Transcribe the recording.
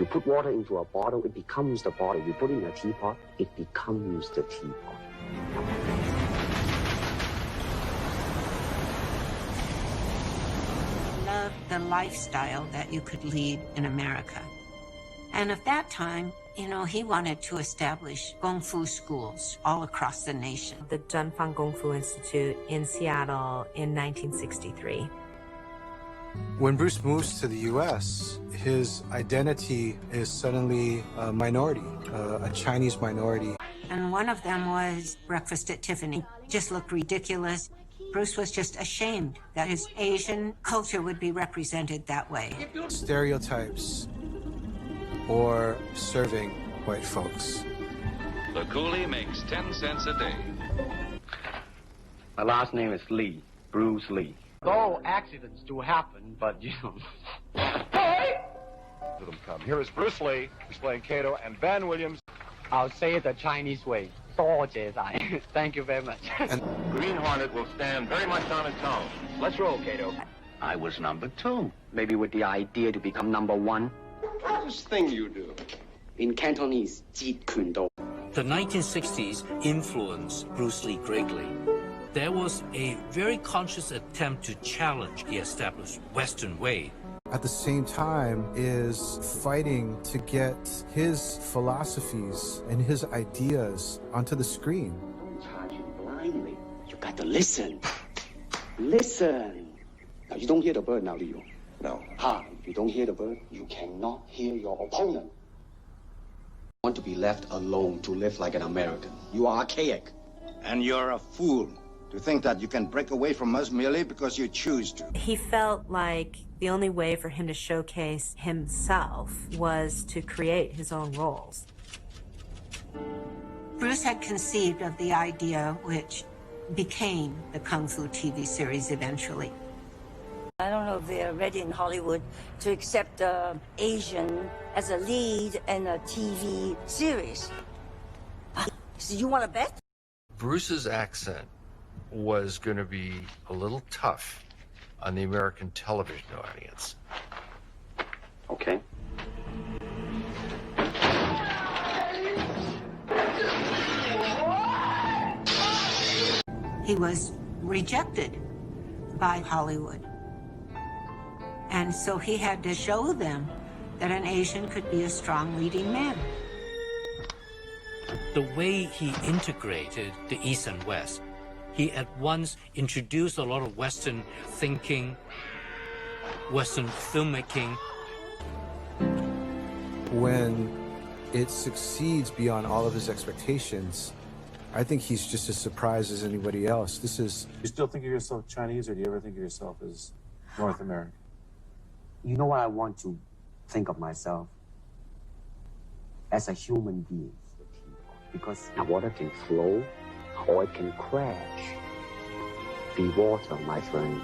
You put water into a bottle, it becomes the bottle. You put it in a teapot, it becomes the teapot. Loved the lifestyle that you could lead in America. And at that time, you know, he wanted to establish Kung Fu schools all across the nation. The Zhenfang Kung Fu Institute in Seattle in 1963. When Bruce moves to the U.S., his identity is suddenly a minority, a Chinese minority. And one of them was Breakfast at Tiffany. Just looked ridiculous. Bruce was just ashamed that his Asian culture would be represented that way. Stereotypes or serving white folks. The coolie makes 10 cents a day. My last name is Lee, Bruce Lee. Though accidents do happen, but you know. To them come. Here is Bruce Lee, who's playing Kato, and Van Williams. I'll say it the Chinese way. 多謝晒. Thank you very much. Green Hornet will stand very much on its own. Let's roll, Kato. I was number 2. Maybe with the idea to become number 1. What's this thing you do? In Cantonese, 截拳道. The 1960s influenced Bruce Lee greatly. There was a very conscious attempt to challenge the established Western way. At the same time is fighting to get his philosophies and his ideas onto the screen. Don't charge him blindly. You got to listen. Listen. Now, you don't hear the bird now, do you? No. If you don't hear the bird, you cannot hear your opponent. You want to be left alone to live like an American. You are archaic. And you're a fool to think that you can break away from us merely because you choose to. He felt like the only way for him to showcase himself was to create his own roles. Bruce had conceived of the idea which became the Kung Fu TV series eventually. I don't know if they're ready in Hollywood to accept Asian as a lead in a TV series. So you want to bet? Bruce's accent was going to be a little tough on the American television audience. Okay. He was rejected by Hollywood. And so he had to show them that an Asian could be a strong leading man. The way he integrated the East and West, he at once introduced a lot of Western thinking, Western filmmaking. When it succeeds beyond all of his expectations, I think he's just as surprised as anybody else. This is... You still think of yourself Chinese, or do you ever think of yourself as North American? You know what I want to think of myself? As a human being. Because water can flow or it can crash. Be water, my friend.